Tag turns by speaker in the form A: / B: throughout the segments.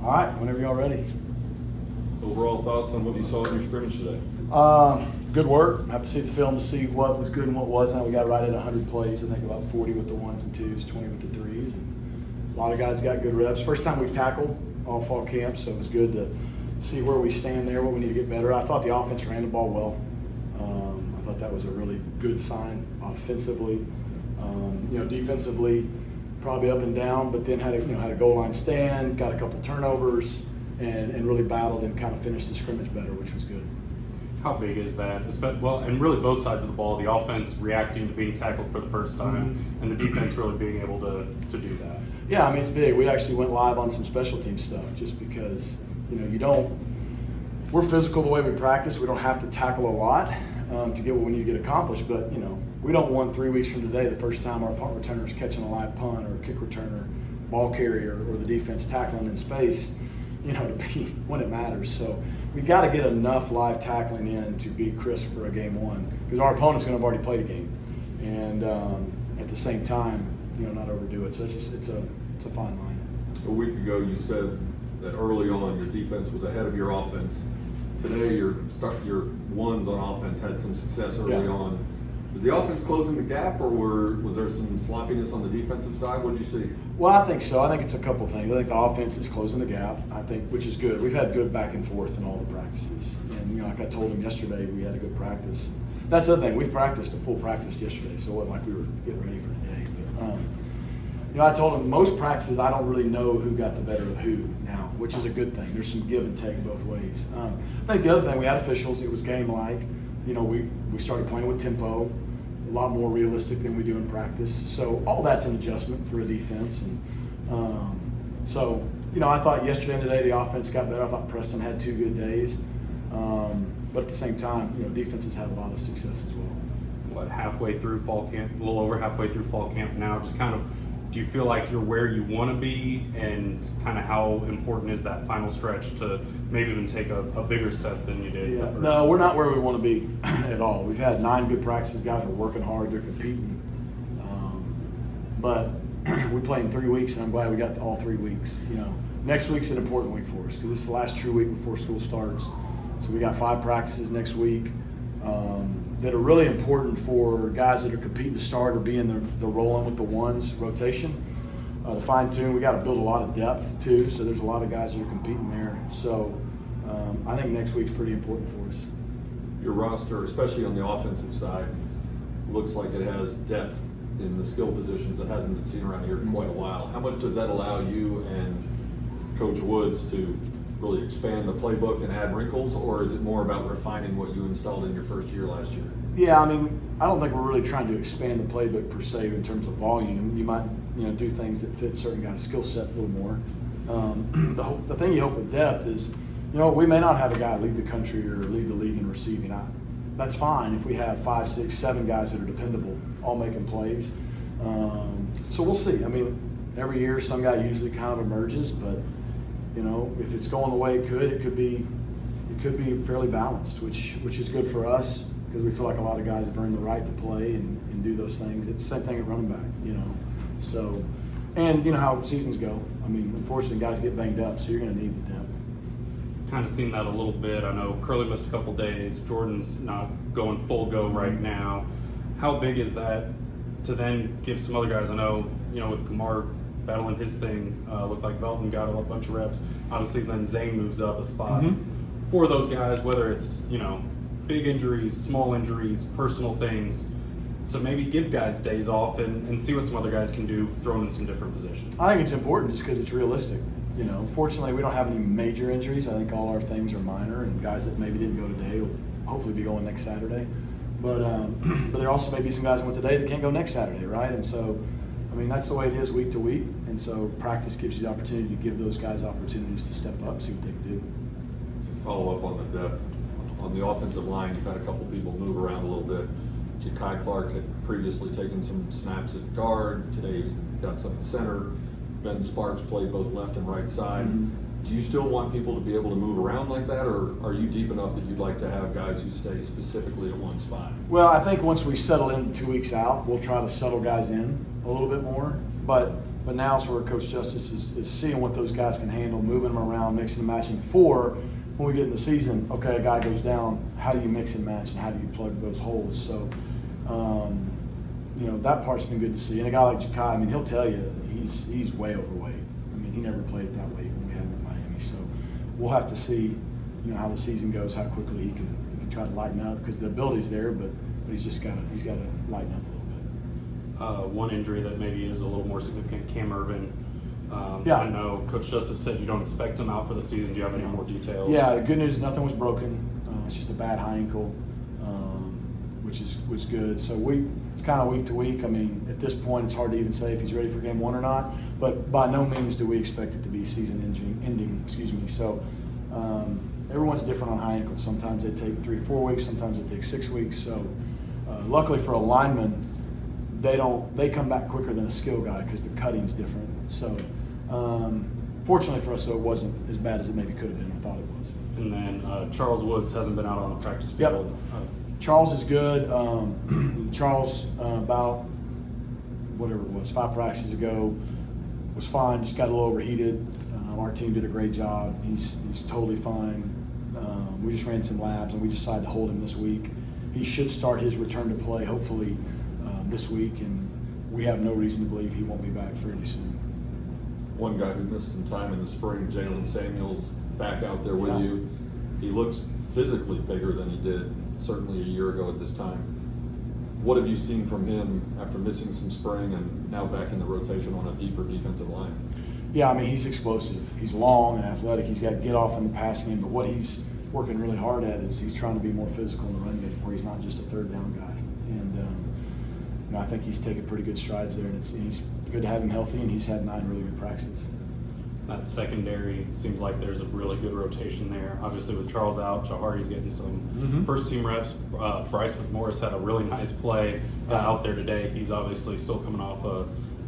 A: All right, whenever y'all ready.
B: Overall thoughts on what you saw in your scrimmage today?
A: Good work. I have to see the film to see what was good and what wasn't. We got right at 100 plays. I think about 40 with the ones and twos, 20 with the threes. And a lot of guys got good reps. First time we've tackled all fall camp, so it was good to see where we stand there, what we need to get better. I thought the offense ran the ball well. I thought that was a really good sign offensively. Defensively, probably up and down, but then had a goal line stand, got a couple turnovers, and really battled and kind of finished the scrimmage better, which was good.
C: How big is that? Well, and really both sides of the ball, the offense reacting to being tackled for the first time, and the defense really being able to do that.
A: Yeah, I mean, it's big. We actually went live on some special team stuff just because, we're physical the way we practice. We don't have to tackle a lot to get what we need to get accomplished, but, we don't want 3 weeks from today, the first time our punt returner is catching a live punt or a kick returner, ball carrier, or the defense tackling in space, to be when it matters. So we got to get enough live tackling in to be crisp for a game one, because our opponent's going to have already played a game, and at the same time, not overdo it. So it's a fine line.
B: A week ago, you said that early on your defense was ahead of your offense. Today, your ones on offense had some success early on. Was the offense closing the gap, or was there some sloppiness on the defensive side? What did you see?
A: Well, I think so. I think it's a couple things. I think the offense is closing the gap, which is good. We've had good back and forth in all the practices. And, like I told him yesterday, we had a good practice. That's the other thing. We've practiced a full practice yesterday, so it wasn't like we were getting ready for today. But, I told him most practices I don't really know who got the better of who now, which is a good thing. There's some give and take both ways. I think the other thing, we had officials. It was game-like. We started playing with tempo, a lot more realistic than we do in practice. So all that's an adjustment for a defense. And I thought yesterday and today the offense got better. I thought Preston had 2 good days. But at the same time, defense has had a lot of success as well.
C: Halfway through fall camp, a little over halfway through fall camp now, just kind of, do you feel like you're where you want to be, and kind of how important is that final stretch to maybe even take a bigger step than you did?
A: Yeah. No, we're not where we want to be at all. We've had 9 good practices. Guys are working hard. They're competing. But we play in 3 weeks, and I'm glad we got all 3 weeks. Next week's an important week for us because it's the last true week before school starts. So we got 5 practices next week that are really important for guys that are competing to start or be in the rolling with the ones rotation. To fine tune, we got to build a lot of depth too. So there's a lot of guys that are competing there. So I think next week's pretty important for us.
B: Your roster, especially on the offensive side, looks like it has depth in the skill positions that hasn't been seen around here in quite a while. How much does that allow you and Coach Woods to really expand the playbook and add wrinkles, or is it more about refining what you installed in your first year last year?
A: Yeah, I don't think we're really trying to expand the playbook per se in terms of volume. You might, do things that fit certain guys' skill set a little more. The thing you hope with depth is, we may not have a guy lead the country or lead the league in receiving. That's fine if we have 5, 6, 7 guys that are dependable, all making plays. So we'll see. Every year some guy usually kind of emerges, but if it's going the way it could be fairly balanced, which is good for us because we feel like a lot of guys have earned the right to play and do those things. It's the same thing at running back, So, and how seasons go. Unfortunately, guys get banged up, so you're going to need the depth.
C: Kind of seen that a little bit. I know Curly missed a couple days. Jordan's not going full go right now. How big is that to then give some other guys? I know, with Kamar battling his thing, looked like Belton got a bunch of reps. Obviously, then Zane moves up a spot. For those guys, whether it's, big injuries, small injuries, personal things, to maybe give guys days off and see what some other guys can do thrown in some different positions.
A: I think it's important just because it's realistic. Fortunately, we don't have any major injuries. I think all our things are minor, and guys that maybe didn't go today will hopefully be going next Saturday. But there also may be some guys that went today that can't go next Saturday, right? And so, that's the way it is week to week. And so practice gives you the opportunity to give those guys opportunities to step up, see what they can do.
B: To follow up on the depth, on the offensive line, you've had a couple people move around a little bit. Ja'Kai Clark had previously taken some snaps at guard. Today he got some at center. Ben Sparks played both left and right side. Do you still want people to be able to move around like that, or are you deep enough that you'd like to have guys who stay specifically at one spot?
A: Well, I think once we settle in 2 weeks out, we'll try to settle guys in a little bit more. But But now it's where Coach Justice is seeing what those guys can handle, moving them around, mixing and matching. For when we get in the season, okay, a guy goes down, how do you mix and match and how do you plug those holes? So, that part's been good to see. And a guy like Ja'Kai, I mean, he'll tell you he's way overweight. I mean, he never played that weight when we had him in Miami. So we'll have to see, how the season goes, how quickly he can try to lighten up, because the ability's there, but he's got to lighten up a little bit.
C: One injury that maybe is a little more significant, Cam Irvin.
A: Yeah.
C: I know Coach Justice said you don't expect him out for the season. Do you have any more details?
A: Yeah, the good news is nothing was broken. It's just a bad high ankle, which is good. So it's kind of week to week. I mean, at this point, it's hard to even say if he's ready for game one or not. But by no means do we expect it to be season ending. So everyone's different on high ankles. Sometimes they take 3 to 4 weeks. Sometimes they take 6 weeks. So luckily for a lineman, they come back quicker than a skill guy because the cutting's different. So fortunately for us, so it wasn't as bad as it maybe could have been. I thought it was.
C: And then Charles Woods hasn't been out on the practice field.
A: Yep. Charles is good. Charles, about whatever it was, 5 practices ago, was fine. Just got a little overheated. Our team did a great job. He's totally fine. We just ran some labs, and we decided to hold him this week. He should start his return to play hopefully this week, and we have no reason to believe he won't be back fairly soon.
B: One guy who missed some time in the spring, Jalen Samuels, back out there with you. He looks physically bigger than he did certainly a year ago at this time. What have you seen from him after missing some spring and now back in the rotation on a deeper defensive line?
A: Yeah, I mean, he's explosive. He's long and athletic. He's got to get off in the passing game, but what he's working really hard at is he's trying to be more physical in the run game, where he's not just a third down guy. And I think he's taken pretty good strides there, and he's good to have him healthy, and he's had 9 really good practices.
C: That secondary seems like there's a really good rotation there. Obviously, with Charles out, Jahari's getting some first-team reps. Bryce McMorris had a really nice play out there today. He's obviously still coming off a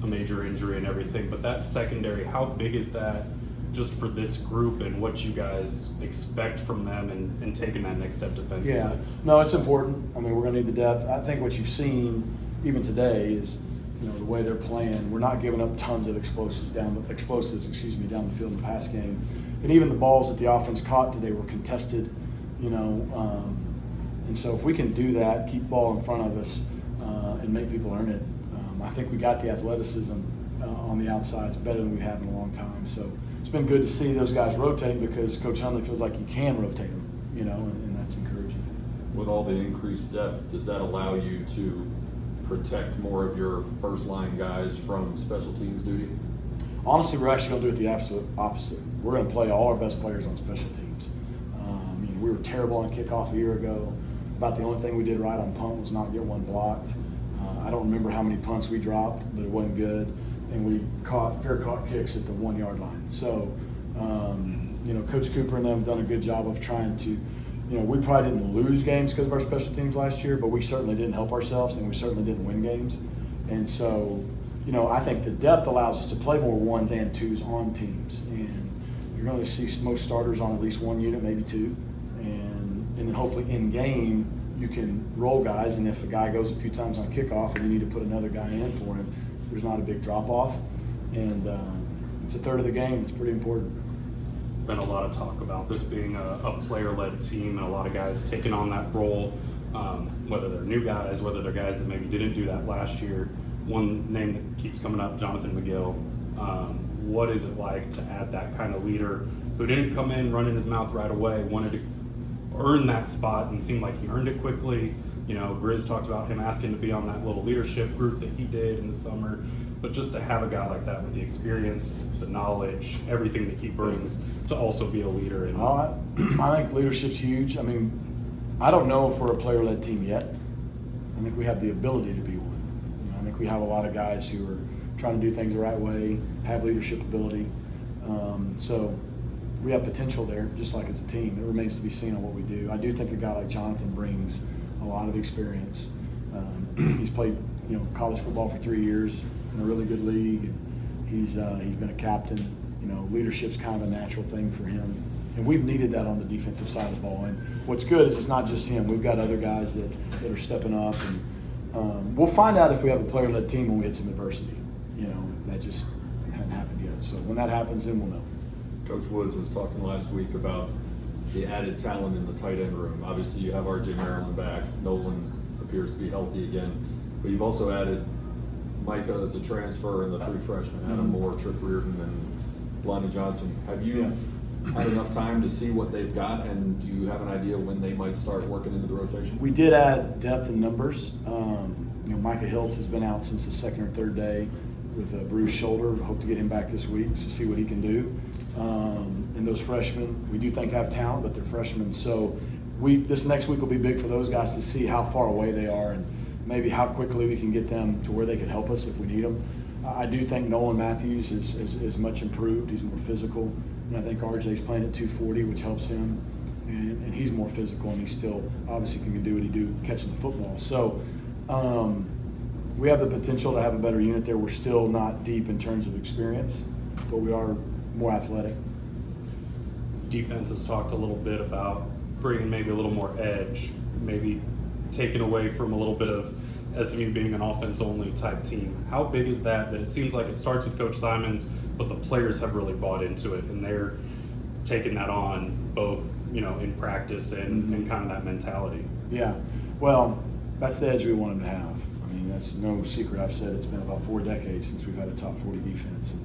C: major injury and everything. But that secondary, how big is that just for this group and what you guys expect from them and taking that next step defensively?
A: Yeah, no, it's important. I mean, we're going to need the depth. I think what you've seen even today is, the way they're playing, we're not giving up tons of explosives down the field in the pass game. And even the balls that the offense caught today were contested, and so if we can do that, keep ball in front of us, and make people earn it, I think we got the athleticism on the outsides better than we have in a long time. So it's been good to see those guys rotate, because Coach Hundley feels like he can rotate them, and that's encouraging.
B: With all the increased depth, does that allow you to protect more of your first line guys from special teams duty?
A: Honestly, we're actually going to do it the absolute opposite. We're going to play all our best players on special teams. We were terrible on kickoff a year ago. About the only thing we did right on punt was not get one blocked. I don't remember how many punts we dropped, but it wasn't good. And we fair caught kicks at the 1 yard line. So, Coach Cooper and them have done a good job of trying to, we probably didn't lose games because of our special teams last year, but we certainly didn't help ourselves, and we certainly didn't win games. And so, I think the depth allows us to play more 1s and 2s on teams. And you're going to see most starters on at least 1 unit, maybe 2. And then hopefully in game, you can roll guys, and if a guy goes a few times on kickoff and you need to put another guy in for him, there's not a big drop-off. And it's a third of the game. It's pretty important.
C: Been a lot of talk about this being a player-led team, and a lot of guys taking on that role, whether they're new guys, whether they're guys that maybe didn't do that last year. One name that keeps coming up, Jonathan McGill. What is it like to add that kind of leader who didn't come in running his mouth right away, wanted to earn that spot and seemed like he earned it quickly? Grizz talked about him asking to be on that little leadership group that he did in the summer. But just to have a guy like that with the experience, the knowledge, everything that he brings to also be a leader.
A: I think leadership's huge. I mean, I don't know if we're a player-led team yet. I think we have the ability to be one. I think we have a lot of guys who are trying to do things the right way, have leadership ability. So we have potential there, just like as a team. It remains to be seen on what we do. I do think a guy like Jonathan brings a lot of experience. He's played, college football for 3 years in a really good league. And he's been a captain. Leadership's kind of a natural thing for him. And we've needed that on the defensive side of the ball. And what's good is it's not just him. We've got other guys that are stepping up. And we'll find out if we have a player-led team when we hit some adversity. So when that happens, then we'll know.
B: Coach Woods was talking last week about the added talent in the tight end room. Obviously, you have R.J. Maryland back. Nolan appears to be healthy again. But you've also added Micah as a transfer and the 3 freshmen, Adam Moore, Trick Reardon, and Lonnie Johnson. Have you had enough time to see what they've got, and do you have an idea when they might start working into the rotation?
A: We did add depth and numbers. Micah Hiltz has been out since the 2nd or 3rd day with a bruised shoulder. Hope to get him back this week to see what he can do. And those freshmen, we do think have talent, but they're freshmen. So this next week will be big for those guys to see how far away they are and maybe how quickly we can get them to where they can help us if we need them. I do think Nolan Matthews is much improved. He's more physical. And I think RJ's playing at 240, which helps him. And he's more physical, and he still obviously can do what he do catching the football. So we have the potential to have a better unit there. We're still not deep in terms of experience, but we are more athletic.
C: Defense has talked a little bit about bringing maybe a little more edge, maybe taken away from a little bit of SMU being an offense-only type team. How big is that it seems like it starts with Coach Simons, but the players have really bought into it, and they're taking that on both, in practice and kind of that mentality?
A: Yeah, well, that's the edge we want them to have. I mean, that's no secret. I've said it's been about 4 decades since we've had a top 40 defense.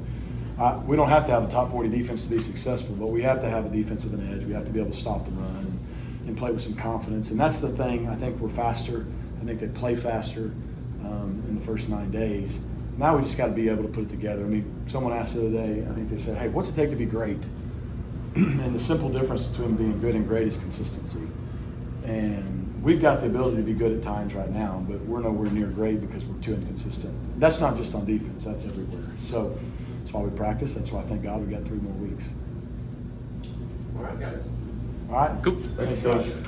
A: We don't have to have a top 40 defense to be successful, but we have to have a defense with an edge. We have to be able to stop the run and play with some confidence. And that's the thing. I think we're faster. I think they play faster in the first 9 days. Now we just got to be able to put it together. I mean, someone asked the other day, I think they said, hey, what's it take to be great? And the simple difference between being good and great is consistency. And we've got the ability to be good at times right now, but we're nowhere near great because we're too inconsistent. That's not just on defense, that's everywhere. So that's why we practice. That's why, thank God, we got 3 more weeks.
D: All right, guys.
A: All right.
C: Cool.
A: Thanks, guys. Appreciate it.